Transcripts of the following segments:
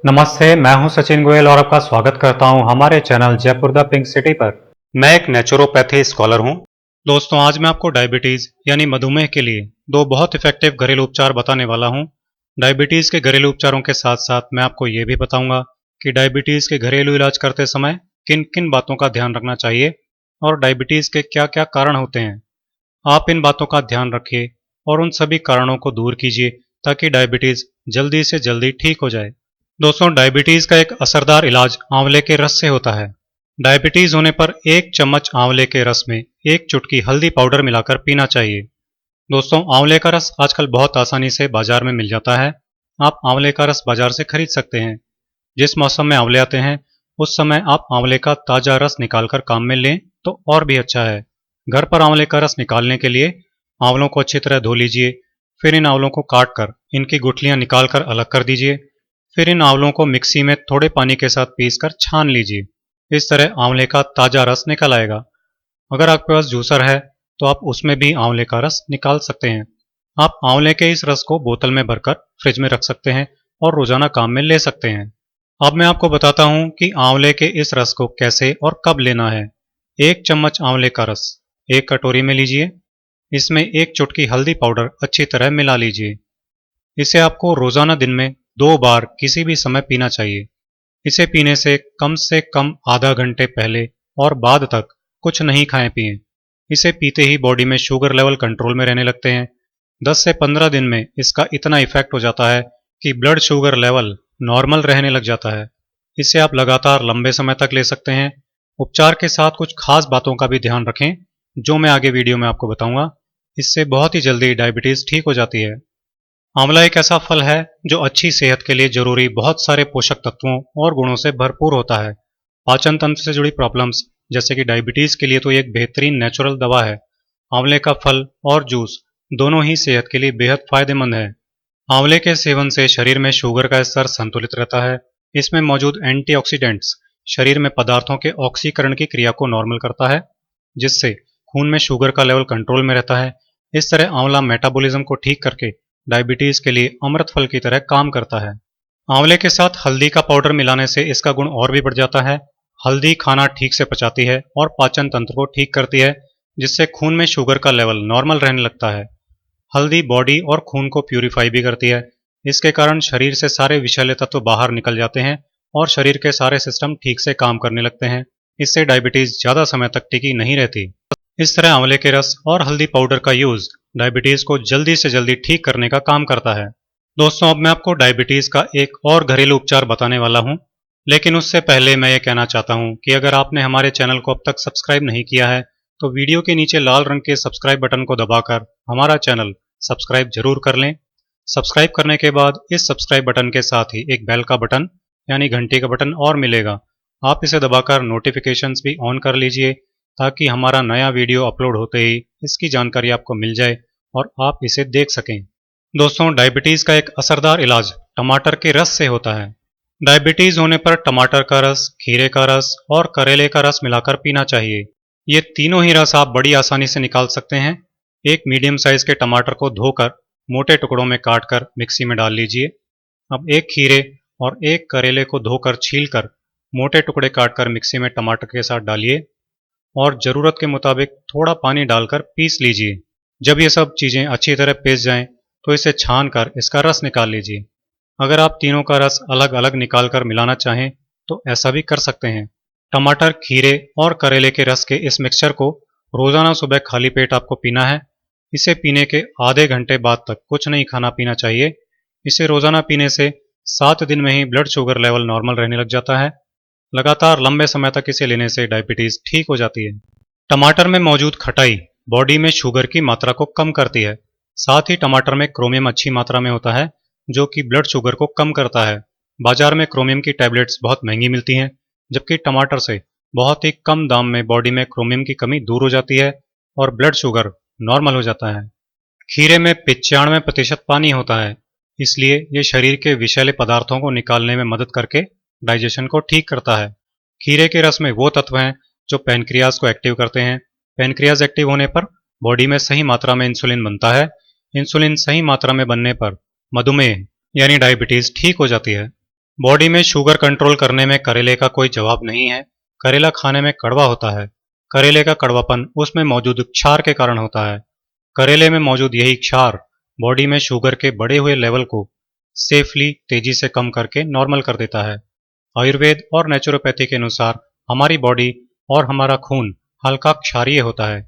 नमस्ते, मैं हूं सचिन गोयल और आपका स्वागत करता हूं हमारे channel Jaipur the pink city पर। मैं एक नेचुरोपैथी स्कॉलर हूं। दोस्तों, आज मैं आपको डायबिटीज यानी मधुमेह के लिए दो बहुत इफेक्टिव घरेलू उपचार बताने वाला हूं। डायबिटीज के घरेलू उपचारों के साथ साथ मैं आपको ये भी बताऊंगा कि डायबिटीज के घरेलू इलाज करते समय किन किन बातों का ध्यान रखना चाहिए और डायबिटीज के क्या क्या कारण होते हैं। आप इन बातों का ध्यान रखिए और उन सभी कारणों को दूर कीजिए ताकि डायबिटीज जल्दी से जल्दी ठीक हो जाए। दोस्तों, डायबिटीज का एक असरदार इलाज आंवले के रस से होता है। डायबिटीज होने पर एक चम्मच आंवले के रस में एक चुटकी हल्दी पाउडर मिलाकर पीना चाहिए। दोस्तों, आंवले का रस आजकल बहुत आसानी से बाजार में मिल जाता है। आप आंवले का रस बाजार से खरीद सकते हैं। जिस मौसम में आंवले आते हैं उस समय आप आंवले का ताजा रस निकालकर काम में लें तो और भी अच्छा है। घर पर आंवले का रस निकालने के लिए आंवलों को अच्छी तरह धो लीजिए। फिर इन आंवलों को काट कर इनकी गुठलियां निकालकर अलग कर दीजिए। फिर इन आंवलों को मिक्सी में थोड़े पानी के साथ पीसकर छान लीजिए। इस तरह आंवले का ताजा रस निकल आएगा। अगर आपके पास जूसर है तो आप उसमें भी आंवले का रस निकाल सकते हैं। आप आंवले के इस रस को बोतल में भरकर फ्रिज में रख सकते हैं और रोजाना काम में ले सकते हैं। अब मैं आपको बताता हूं कि आंवले के इस रस को कैसे और कब लेना है। एक चम्मच आंवले का रस एक कटोरी में लीजिए। इसमें एक चुटकी हल्दी पाउडर अच्छी तरह मिला लीजिए। इसे आपको रोजाना दिन में 2 बार किसी भी समय पीना चाहिए। इसे पीने से कम आधा घंटे पहले और बाद तक कुछ नहीं खाएं पिएं। इसे पीते ही बॉडी में शुगर लेवल कंट्रोल में रहने लगते हैं। 10 से 15 दिन में इसका इतना इफेक्ट हो जाता है कि ब्लड शुगर लेवल नॉर्मल रहने लग जाता है। इसे आप लगातार लंबे समय तक ले सकते हैं। उपचार के साथ कुछ खास बातों का भी ध्यान रखें जो मैं आगे वीडियो में आपको बताऊंगा। इससे बहुत ही जल्दी डायबिटीज ठीक हो जाती है। आंवला एक ऐसा फल है जो अच्छी सेहत के लिए जरूरी बहुत सारे पोषक तत्वों और गुणों से भरपूर होता है। पाचन तंत्र से जुड़ी प्रॉब्लम्स जैसे कि डायबिटीज के लिए तो ये एक बेहतरीन नेचुरल दवा है। आंवले का फल और जूस दोनों ही सेहत के लिए बेहद फायदेमंद है। आंवले के सेवन से शरीर में शुगर का स्तर संतुलित रहता है। इसमें मौजूद एंटीऑक्सीडेंट्स शरीर में पदार्थों के ऑक्सीकरण की क्रिया को नॉर्मल करता है, जिससे खून में शुगर का लेवल कंट्रोल में रहता है। इस तरह आंवला मेटाबॉलिज्म को ठीक करके डायबिटीज के लिए अमृत फल की तरह काम करता है। आंवले के साथ हल्दी का पाउडर मिलाने से इसका गुण और भी बढ़ जाता है। हल्दी खाना ठीक से पचाती है और पाचन तंत्र को ठीक करती है, जिससे खून में शुगर का लेवल नॉर्मल रहने लगता है। हल्दी बॉडी और खून को प्यूरिफाई भी करती है। इसके कारण शरीर से सारे विषैले तत्व बाहर निकल जाते हैं और शरीर के सारे सिस्टम ठीक से काम करने लगते हैं। इससे डायबिटीज ज्यादा समय तक टिकी नहीं रहती। इस तरह आंवले के रस और हल्दी पाउडर का यूज डायबिटीज को जल्दी से जल्दी ठीक करने का काम करता है। दोस्तों, अब मैं आपको डायबिटीज का एक और घरेलू उपचार बताने वाला हूं, लेकिन उससे पहले मैं ये कहना चाहता हूं कि अगर आपने हमारे चैनल को अब तक सब्सक्राइब नहीं किया है तो वीडियो के नीचे लाल रंग के सब्सक्राइब बटन को दबाकर हमारा चैनल सब्सक्राइब जरूर कर लें। सब्सक्राइब करने के बाद इस सब्सक्राइब बटन के साथ ही एक बेल का बटन यानी घंटी का बटन और मिलेगा। आप इसे दबाकर नोटिफिकेशंस भी ऑन कर लीजिए ताकि हमारा नया वीडियो अपलोड होते ही इसकी जानकारी आपको मिल जाए और आप इसे देख सकें। दोस्तों, डायबिटीज का एक असरदार इलाज टमाटर के रस से होता है। डायबिटीज होने पर टमाटर का रस, खीरे का रस और करेले का रस मिलाकर पीना चाहिए। ये तीनों ही रस आप बड़ी आसानी से निकाल सकते हैं। एक मीडियम साइज के टमाटर को धोकर मोटे टुकड़ों में काटकर मिक्सी में डाल लीजिए। अब एक खीरे और एक करेले को धोकर छीलकर मोटे टुकड़े काटकर मिक्सी में टमाटर के साथ डालिए और ज़रूरत के मुताबिक थोड़ा पानी डालकर पीस लीजिए। जब ये सब चीज़ें अच्छी तरह पीस जाएं तो इसे छान कर इसका रस निकाल लीजिए। अगर आप तीनों का रस अलग अलग निकाल कर मिलाना चाहें तो ऐसा भी कर सकते हैं। टमाटर, खीरे और करेले के रस के इस मिक्सचर को रोज़ाना सुबह खाली पेट आपको पीना है। इसे पीने के आधे घंटे बाद तक कुछ नहीं खाना पीना चाहिए। इसे रोज़ाना पीने से 7 दिन में ही ब्लड शुगर लेवल नॉर्मल रहने लग जाता है। लगातार लंबे समय तक इसे लेने से डायबिटीज ठीक हो जाती है। टमाटर में मौजूद खटाई बॉडी में शुगर की मात्रा को कम करती है। साथ ही टमाटर में क्रोमियम अच्छी मात्रा में होता है जो कि ब्लड शुगर को कम करता है। बाजार में क्रोमियम की टैबलेट्स बहुत महंगी मिलती हैं, जबकि टमाटर से बहुत ही कम दाम में बॉडी में क्रोमियम की कमी दूर हो जाती है और ब्लड शुगर नॉर्मल हो जाता है। खीरे में 95% पानी होता है, इसलिए ये शरीर के विषैले पदार्थों को निकालने में मदद करके डाइजेशन को ठीक करता है। खीरे के रस में वो तत्व हैं जो पैनक्रियाज को एक्टिव करते हैं। पैनक्रियाज एक्टिव होने पर बॉडी में सही मात्रा में इंसुलिन बनता है। इंसुलिन सही मात्रा में बनने पर मधुमेह यानी डायबिटीज ठीक हो जाती है। बॉडी में शुगर कंट्रोल करने में करेले का कोई जवाब नहीं है। करेला खाने में कड़वा होता है। करेले का कड़वापन उसमें मौजूद क्षार के कारण होता है। करेले में मौजूद यही क्षार बॉडी में शुगर के बढ़े हुए लेवल को सेफली तेजी से कम करके नॉर्मल कर देता है। आयुर्वेद और नेचुरोपैथी के अनुसार हमारी बॉडी और हमारा खून हल्का क्षारीय होता है।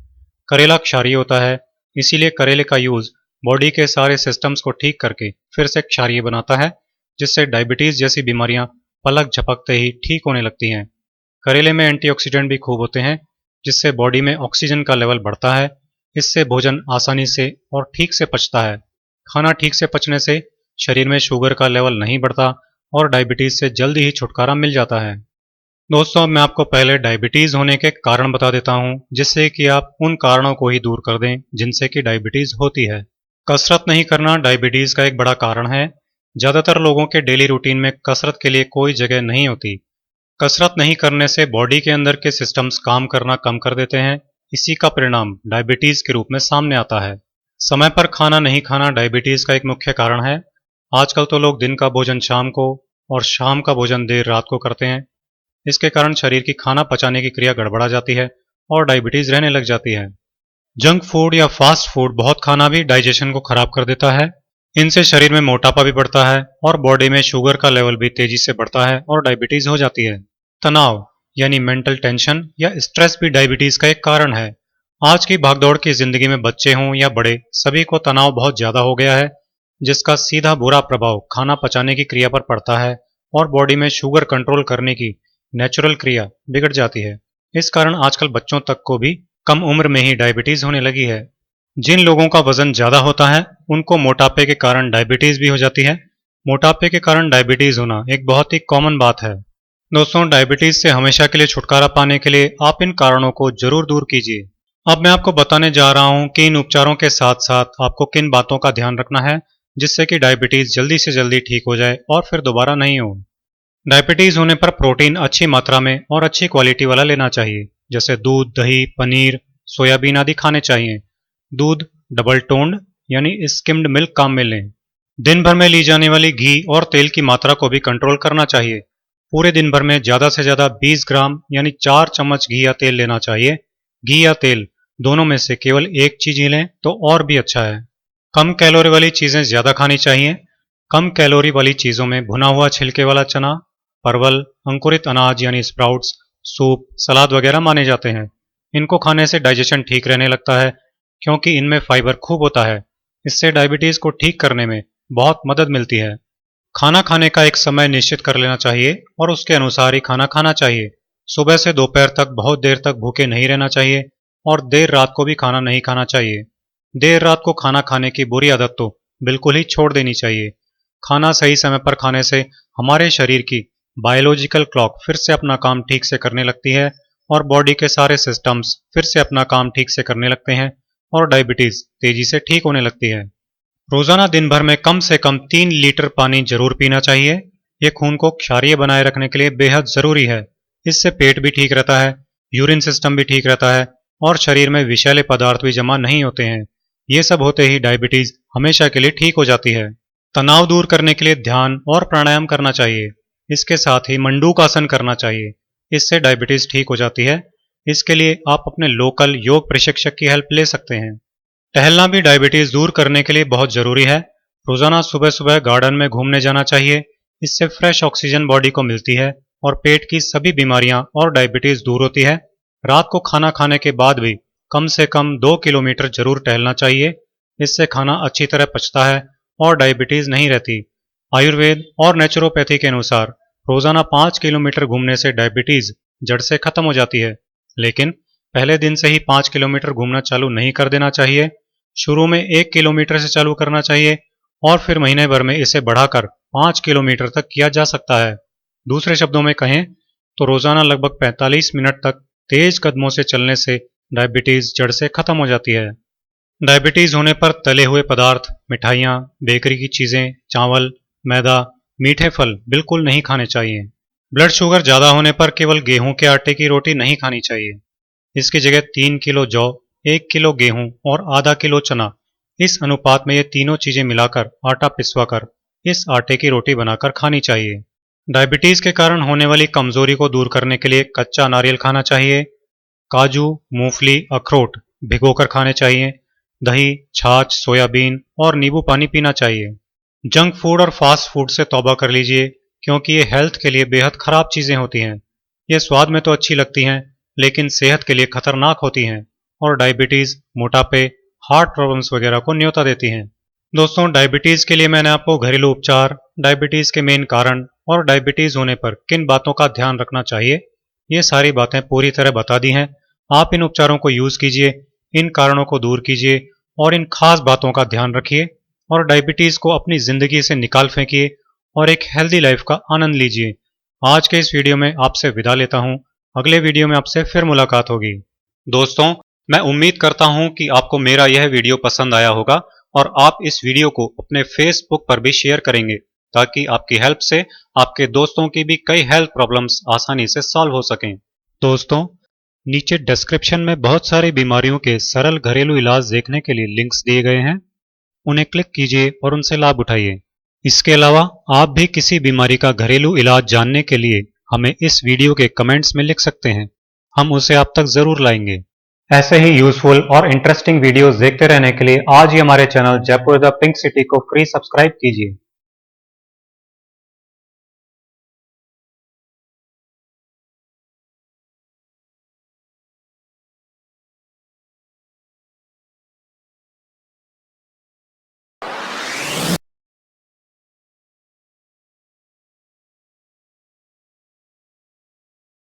करेला क्षारीय होता है, इसीलिए करेले का यूज बॉडी के सारे सिस्टम्स को ठीक करके फिर से क्षारीय बनाता है, जिससे डायबिटीज जैसी बीमारियां पलक झपकते ही ठीक होने लगती हैं। करेले में एंटीऑक्सीडेंट भी खूब होते हैं, जिससे बॉडी में ऑक्सीजन का लेवल बढ़ता है। इससे भोजन आसानी से और ठीक से पचता है। खाना ठीक से पचने से शरीर में शुगर का लेवल नहीं बढ़ता और डायबिटीज से जल्दी ही छुटकारा मिल जाता है। दोस्तों, अब मैं आपको पहले डायबिटीज होने के कारण बता देता हूं, जिससे कि आप उन कारणों को ही दूर कर दें जिनसे कि डायबिटीज होती है। कसरत नहीं करना डायबिटीज का एक बड़ा कारण है। ज्यादातर लोगों के डेली रूटीन में कसरत के लिए कोई जगह नहीं होती। कसरत नहीं करने से बॉडी के अंदर के सिस्टम्स काम करना कम कर देते हैं। इसी का परिणाम डायबिटीज के रूप में सामने आता है। समय पर खाना नहीं खाना डायबिटीज का एक मुख्य कारण है। आजकल तो लोग दिन का भोजन शाम को और शाम का भोजन देर रात को करते हैं। इसके कारण शरीर की खाना पचाने की क्रिया गड़बड़ा जाती है और डायबिटीज रहने लग जाती है। जंक फूड या फास्ट फूड बहुत खाना भी डाइजेशन को खराब कर देता है। इनसे शरीर में मोटापा भी बढ़ता है और बॉडी में शुगर का लेवल भी तेजी से बढ़ता है और डायबिटीज हो जाती है। तनाव यानी मेंटल टेंशन या स्ट्रेस भी डायबिटीज का एक कारण है। आज की भागदौड़ की जिंदगी में बच्चे हों या बड़े, सभी को तनाव बहुत ज्यादा हो गया है, जिसका सीधा बुरा प्रभाव खाना पचाने की क्रिया पर पड़ता है और बॉडी में शुगर कंट्रोल करने की नेचुरल क्रिया बिगड़ जाती है। इस कारण आजकल बच्चों तक को भी कम उम्र में ही डायबिटीज होने लगी है। जिन लोगों का वजन ज्यादा होता है उनको मोटापे के कारण डायबिटीज भी हो जाती है। मोटापे के कारण डायबिटीज होना एक बहुत ही कॉमन बात है। दोस्तों, डायबिटीज से हमेशा के लिए छुटकारा पाने के लिए आप इन कारणों को जरूर दूर कीजिए। अब मैं आपको बताने जा रहा हूं कि इन उपचारों के साथ साथ आपको किन बातों का ध्यान रखना है, जिससे कि डायबिटीज जल्दी से जल्दी ठीक हो जाए और फिर दोबारा नहीं हो। डायबिटीज होने पर प्रोटीन अच्छी मात्रा में और अच्छी क्वालिटी वाला लेना चाहिए, जैसे दूध, दही, पनीर, सोयाबीन आदि खाने चाहिए। दूध डबल टोन्ड यानी स्किम्ड मिल्क काम में लें। दिन भर में ली जाने वाली घी और तेल की मात्रा को भी कंट्रोल करना चाहिए। पूरे दिन भर में ज्यादा से ज्यादा 20 ग्राम यानी 4 चम्मच घी या तेल लेना चाहिए। घी या तेल दोनों में से केवल एक चीज ही लें तो और भी अच्छा है। कम कैलोरी वाली चीजें ज्यादा खानी चाहिए। कम कैलोरी वाली चीजों में भुना हुआ छिलके वाला चना, परवल, अंकुरित अनाज यानी स्प्राउट्स, सूप, सलाद वगैरह माने जाते हैं। इनको खाने से डाइजेशन ठीक रहने लगता है, क्योंकि इनमें फाइबर खूब होता है। इससे डायबिटीज को ठीक करने में बहुत मदद मिलती है। खाना खाने का एक समय निश्चित कर लेना चाहिए और उसके अनुसार ही खाना खाना चाहिए। सुबह से दोपहर तक बहुत देर तक भूखे नहीं रहना चाहिए और देर रात को भी खाना नहीं खाना चाहिए। देर रात को खाना खाने की बुरी आदत तो बिल्कुल ही छोड़ देनी चाहिए। खाना सही समय पर खाने से हमारे शरीर की बायोलॉजिकल क्लॉक फिर से अपना काम ठीक से करने लगती है और बॉडी के सारे सिस्टम्स फिर से अपना काम ठीक से करने लगते हैं और डायबिटीज तेजी से ठीक होने लगती है। रोजाना दिन भर में कम से कम 3 लीटर पानी जरूर पीना चाहिए। ये खून को क्षारीय बनाए रखने के लिए बेहद जरूरी है। इससे पेट भी ठीक रहता है, यूरिन सिस्टम भी ठीक रहता है और शरीर में विषैले पदार्थ भी जमा नहीं होते हैं। ये सब होते ही डायबिटीज हमेशा के लिए ठीक हो जाती है। तनाव दूर करने के लिए ध्यान और प्राणायाम करना चाहिए। इसके साथ ही मंडूक आसन करना चाहिए। इससे डायबिटीज ठीक हो जाती है। इसके लिए आप अपने लोकल योग प्रशिक्षक की हेल्प ले सकते हैं। टहलना भी डायबिटीज दूर करने के लिए बहुत जरूरी है। रोजाना सुबह सुबह गार्डन में घूमने जाना चाहिए। इससे फ्रेश ऑक्सीजन बॉडी को मिलती है और पेट की सभी बीमारियां और डायबिटीज दूर होती है। रात को खाना खाने के बाद भी कम से कम 2 किलोमीटर जरूर टहलना चाहिए। इससे खाना अच्छी तरह पचता है और डायबिटीज नहीं रहती। आयुर्वेद और नेचुरोपैथी के अनुसार रोजाना 5 किलोमीटर घूमने से डायबिटीज जड़ से खत्म हो जाती है। लेकिन पहले दिन से ही 5 किलोमीटर घूमना चालू नहीं कर देना चाहिए। शुरू में 1 किलोमीटर से चालू करना चाहिए और फिर महीने भर में इसे बढ़ाकर 5 किलोमीटर तक किया जा सकता है। दूसरे शब्दों में कहें तो रोजाना लगभग 45 मिनट तक तेज कदमों से चलने से डायबिटीज जड़ से खत्म हो जाती है। डायबिटीज होने पर तले हुए पदार्थ, मिठाइयाँ, बेकरी की चीजें, चावल, मैदा, मीठे फल बिल्कुल नहीं खाने चाहिए। ब्लड शुगर ज्यादा होने पर केवल गेहूं के आटे की रोटी नहीं खानी चाहिए। इसकी जगह 3 किलो जौ, 1 किलो गेहूं और आधा किलो चना, इस अनुपात में ये तीनों चीजें मिलाकर आटा पिसवा कर इस आटे की रोटी बनाकर खानी चाहिए। डायबिटीज के कारण होने वाली कमजोरी को दूर करने के लिए कच्चा नारियल खाना चाहिए। काजू, मूंगफली, अखरोट भिगोकर खाने चाहिए। दही, छाछ, सोयाबीन और नींबू पानी पीना चाहिए। जंक फूड और फास्ट फूड से तौबा कर लीजिए, क्योंकि ये हेल्थ के लिए बेहद खराब चीजें होती हैं। ये स्वाद में तो अच्छी लगती हैं, लेकिन सेहत के लिए खतरनाक होती हैं और डायबिटीज, मोटापे, हार्ट प्रॉब्लम्स वगैरह को न्योता देती हैं। दोस्तों, डायबिटीज के लिए मैंने आपको घरेलू उपचार, डायबिटीज के मेन कारण और डायबिटीज होने पर किन बातों का ध्यान रखना चाहिए, ये सारी बातें पूरी तरह बता दी हैं। आप इन उपचारों को यूज कीजिए, इन कारणों को दूर कीजिए और इन खास बातों का ध्यान रखिए और डायबिटीज को अपनी जिंदगी से निकाल फेंकिए और एक हेल्दी लाइफ का आनंद लीजिए। आज के इस वीडियो में आपसे विदा लेता हूं। अगले वीडियो में आपसे फिर मुलाकात होगी। दोस्तों, मैं उम्मीद करता हूं कि आपको मेरा यह वीडियो पसंद आया होगा और आप इस वीडियो को अपने फेसबुक पर भी शेयर करेंगे, ताकि आपकी हेल्प से आपके दोस्तों की भी कई हेल्थ प्रॉब्लम्स आसानी से सॉल्व हो सकें। दोस्तों, नीचे डिस्क्रिप्शन में बहुत सारी बीमारियों के सरल घरेलू इलाज देखने के लिए लिंक्स दिए गए हैं। उन्हें क्लिक कीजिए और उनसे लाभ उठाइए। इसके अलावा आप भी किसी बीमारी का घरेलू इलाज जानने के लिए हमें इस वीडियो के कमेंट्स में लिख सकते हैं। हम उसे आप तक जरूर लाएंगे। ऐसे ही यूजफुल और इंटरेस्टिंग वीडियोस देखते रहने के लिए आज ही हमारे channel Jaipur the pink city को फ्री सब्सक्राइब कीजिए।